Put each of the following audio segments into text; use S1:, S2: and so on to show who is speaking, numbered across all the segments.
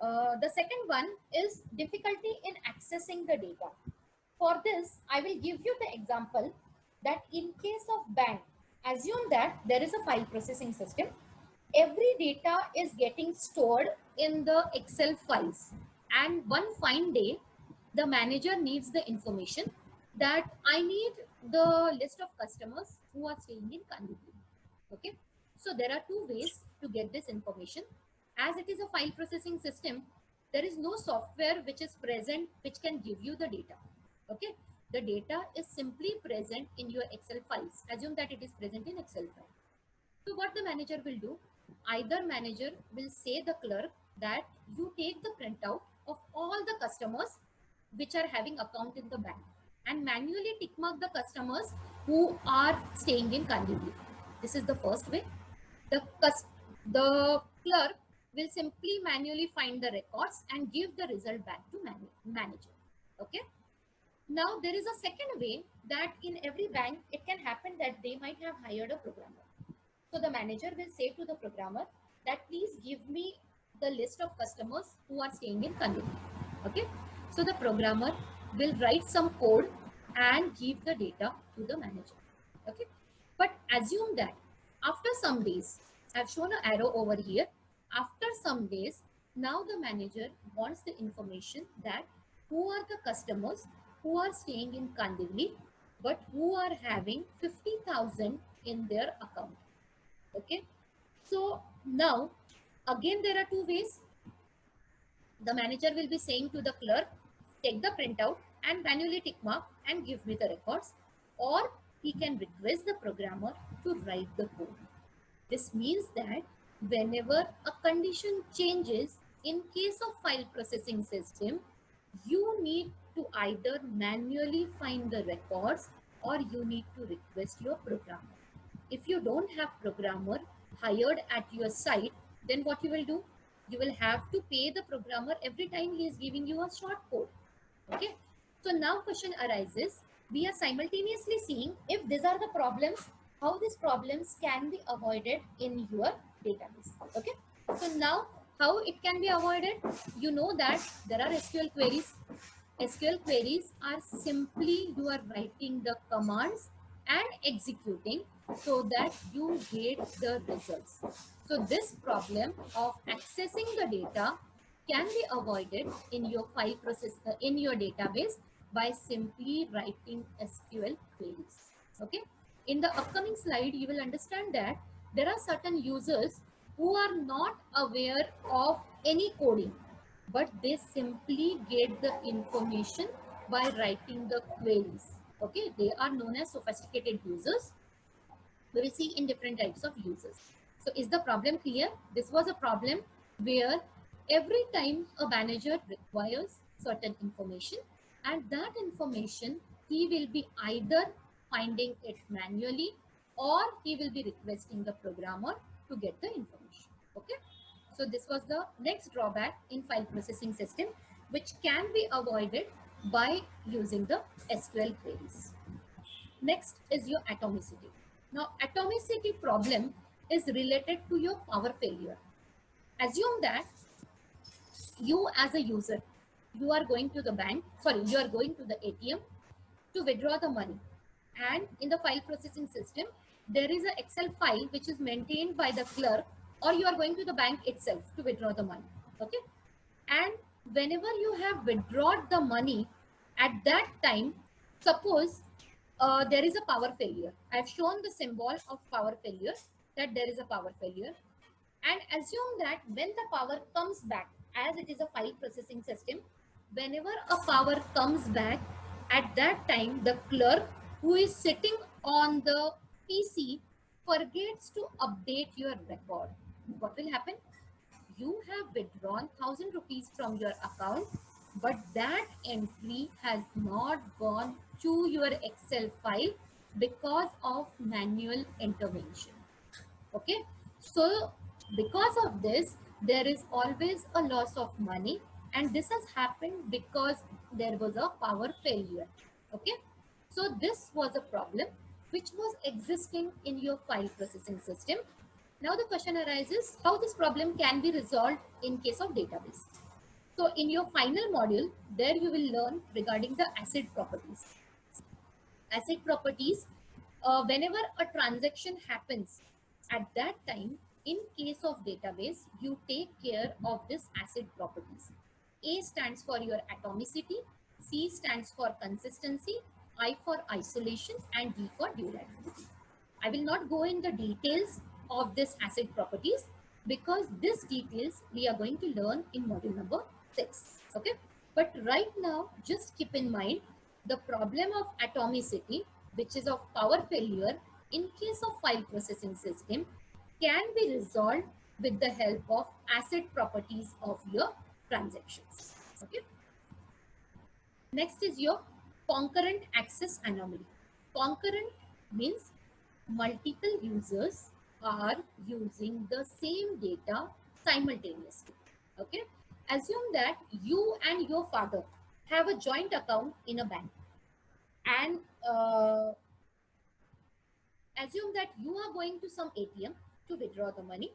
S1: The second one is difficulty in accessing the data. For this, I will give you the example that in case of bank, assume that there is a file processing system. Every data is getting stored in the Excel files. And one fine day, the manager needs the information that I need the list of customers who are staying in Kandivali. Okay. So there are two ways to get this information. As it is a file processing system, there is no software which is present which can give you the data. Okay. The data is simply present in your Excel files. Assume that it is present in Excel file. So what the manager will do, either manager will say the clerk that you take the printout of all the customers which are having account in the bank and manually tick mark the customers who are staying in Kandivali. This is the first way. The clerk will simply manually find the records and give the result back to manager. Okay. Now there is a second way that in every bank it can happen that they might have hired a programmer. So the manager will say to the programmer that please give me the list of customers who are staying in Kandivali. Okay. So the programmer will write some code and give the data to the manager. Okay. But assume that after some days, I've shown an arrow over here. After some days, now the manager wants the information that who are the customers who are staying in Kandivali but who are having 50,000 in their account. Okay. So now again there are two ways. The manager will be saying to the clerk, take the printout and manually tick mark and give me the records, or he can request the programmer to write the code. This means that whenever a condition changes in case of file processing system, you need to either manually find the records or you need to request your programmer. If you don't have programmer hired at your site, then what you will do? You will have to pay the programmer every time he is giving you a short code. Okay. So now question arises. We are simultaneously seeing if these are the problems, how these problems can be avoided in your database. Okay. So now how it can be avoided? You know that there are SQL queries. SQL queries are simply you are writing the commands and executing so that you get the results. So this problem of accessing the data can be avoided in your file process in your database by simply writing SQL queries. Okay. In the upcoming slide, you will understand that there are certain users who are not aware of any coding, but they simply get the information by writing the queries. Okay, they are known as sophisticated users. We will see in different types of users. So is the problem clear? This was a problem where every time a manager requires certain information, and that information he will be either finding it manually or he will be requesting the programmer to get the information. Okay. So this was the next drawback in file processing system, which can be avoided by using the SQL queries. Next is your atomicity. Now, atomicity problem is related to your power failure. Assume that you as a user, you are going to the bank, sorry, you are going to the ATM to withdraw the money. And in the file processing system, there is an Excel file which is maintained by the clerk, or you are going to the bank itself to withdraw the money. Okay. And whenever you have withdrawn the money, at that time, suppose there is a power failure. I've shown the symbol of power failure, that there is a power failure. And assume that when the power comes back, as it is a file processing system, whenever a power comes back, at that time the clerk who is sitting on the PC forgets to update your record. What will happen? You have withdrawn 1,000 rupees from your account, but that entry has not gone to your Excel file because of manual intervention. Okay. So because of this, there is always a loss of money, and this has happened because there was a power failure. Okay. So this was a problem which was existing in your file processing system. Now the question arises how this problem can be resolved in case of database. So in your final module, there you will learn regarding the acid properties. Acid properties, whenever a transaction happens, at that time, in case of database, you take care of this acid properties. A stands for your atomicity, C stands for consistency, I for isolation, and D for durability. I will not go in the details of this acid properties because this details we are going to learn in module number 6. Okay, but right now just keep in mind the problem of atomicity, which is of power failure in case of file processing system, can be resolved with the help of acid properties of your transactions. Okay, next is your concurrent access anomaly. Concurrent means multiple users are using the same data simultaneously. Okay, assume that you and your father have a joint account in a bank, and assume that you are going to some ATM to withdraw the money.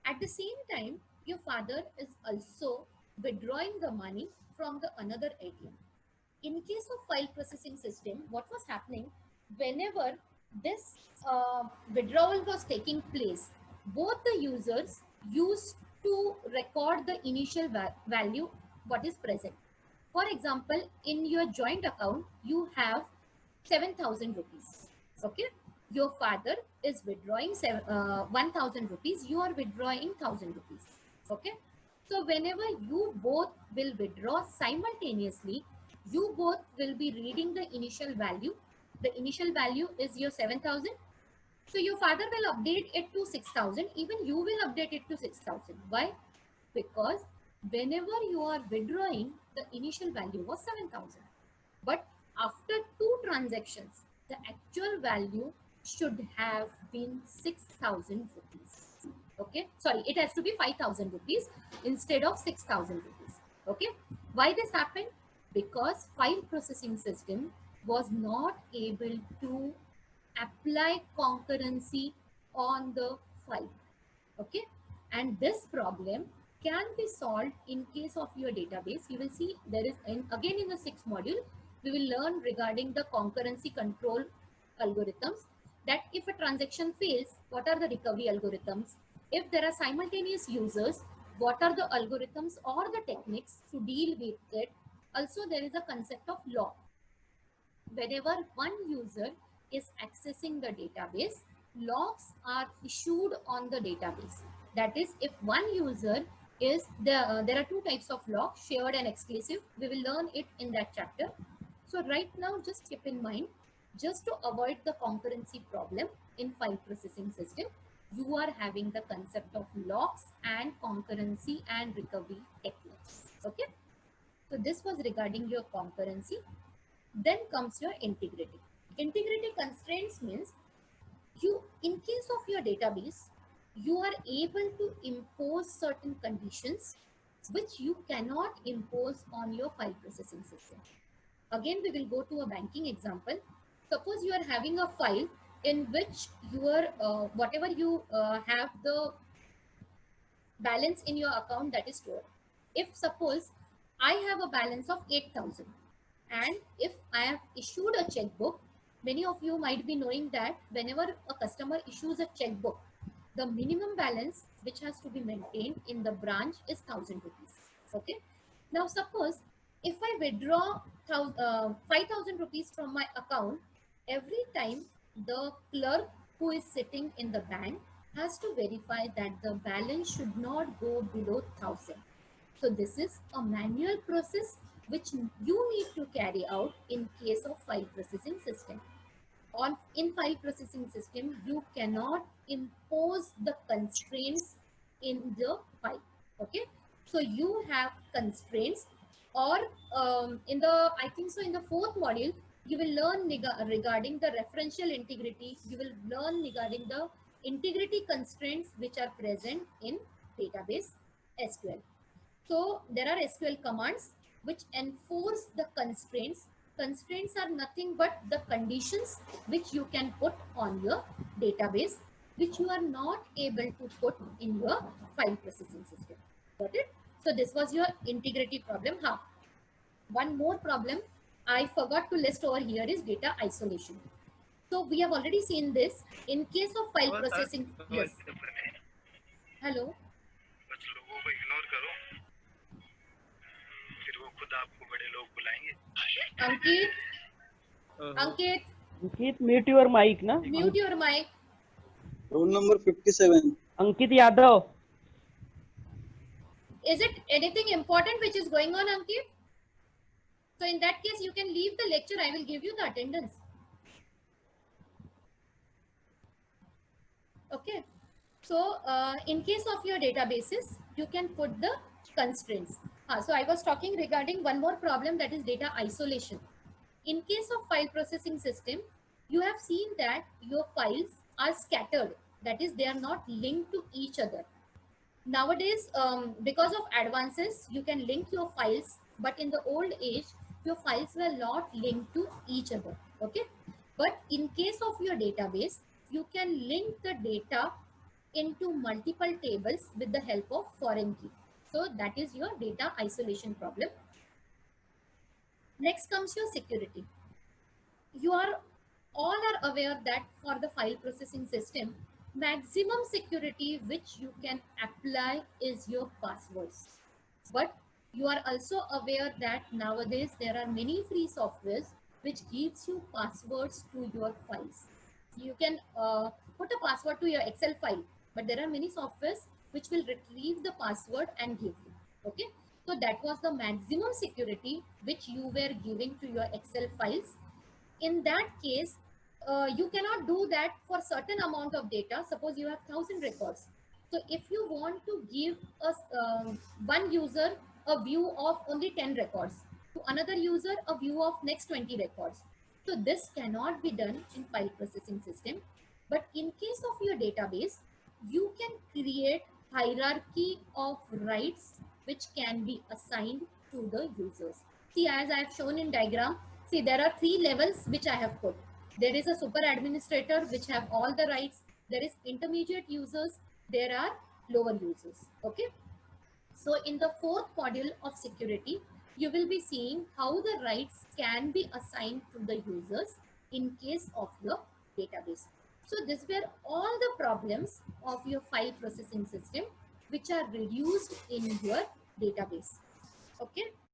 S1: At the same time, your father is also withdrawing the money from the another ATM. In case of file processing system, what was happening, whenever this withdrawal was taking place, both the users used to record the initial value what is present. For example, in your joint account, you have 7,000 rupees. Okay, your father is withdrawing 1,000 rupees, you are withdrawing 1,000 rupees. Okay, so whenever you both will withdraw simultaneously, you both will be reading the initial value. The initial value is your 7,000. So your father will update it to 6,000. Even you will update it to 6,000. Why? Because whenever you are withdrawing, the initial value was 7,000. But after two transactions, the actual value should have been 6,000 rupees. Okay, sorry, it has to be 5,000 rupees instead of 6,000 rupees. Okay, why this happened? Because file processing system was not able to apply concurrency on the file. Okay, and this problem can be solved in case of your database. You will see there is again in the sixth module we will learn regarding the concurrency control algorithms, that if a transaction fails, what are the recovery algorithms? If there are simultaneous users, what are the algorithms or the techniques to deal with it? Also, there is a concept of lock. Whenever one user is accessing the database, locks are issued on the database. That is, if one user is there are two types of lock, shared and exclusive. We will learn it in that chapter. So right now, just keep in mind, just to avoid the concurrency problem in file processing system, you are having the concept of locks and concurrency and recovery techniques. Okay, so this was regarding your concurrency. Then comes your integrity. Integrity constraints means you, in case of your database, you are able to impose certain conditions which you cannot impose on your file processing system. Again, we will go to a banking example. Suppose you are having a file in which your whatever you have the balance in your account that is stored. If suppose I have a balance of 8,000 and if I have issued a checkbook, many of you might be knowing that whenever a customer issues a checkbook, the minimum balance which has to be maintained in the branch is 1,000 rupees. Okay. Now suppose if I withdraw 5,000 rupees from my account, every time the clerk who is sitting in the bank has to verify that the balance should not go below 1,000. So this is a manual process which you need to carry out in case of file processing system. In file processing system, you cannot impose the constraints in the file. Okay, so you have constraints, or in the, I think so in the fourth module, you will learn regarding the referential integrity. You will learn regarding the integrity constraints which are present in database SQL. So there are SQL commands which enforce the constraints. Constraints are nothing but the conditions which you can put on your database, which you are not able to put in your file processing system. Got it? So this was your integrity problem. One more problem I forgot to list over here is data isolation. So we have already seen this. In case of file processing, yes. Hello.
S2: कुछ लोगों को ignore करो, फिर वो खुद आपको बड़े लोग बुलाएंगे.
S1: Ankit. Ankit.
S3: Ankit, mute your mic, na?
S1: Mute your mic.
S4: Roll number 57.
S3: Ankit Yadav.
S1: Is it anything important which is going on, Ankit? So in that case, you can leave the lecture. I will give you the attendance. Okay. So in case of your databases, you can put the constraints. So I was talking regarding one more problem, that is data isolation. In case of file processing system, you have seen that your files are scattered. That is, they are not linked to each other. Nowadays, because of advances, you can link your files, but in the old age, your files were not linked to each other. Okay. But in case of your database, you can link the data into multiple tables with the help of foreign key. So that is your data isolation problem. Next comes your security. You are all are aware that for the file processing system, maximum security which you can apply is your passwords. But you are also aware that nowadays there are many free softwares which gives you passwords to your files. You can put a password to your Excel file, but there are many softwares which will retrieve the password and give you. Okay, so that was the maximum security which you were giving to your Excel files. In that case, you cannot do that for certain amount of data. Suppose you have 1,000 records. So if you want to give us one user a view of only 10 records, to another user a view of next 20 records. So this cannot be done in file processing system. But in case of your database, you can create hierarchy of rights which can be assigned to the users. See, as I have shown in diagram, see, there are 3 levels which I have put. There is a super administrator which have all the rights. There is intermediate users. There are lower users. Okay. So in the 4th module of security, you will be seeing how the rights can be assigned to the users in case of your database. So these were all the problems of your file processing system which are reduced in your database. Okay.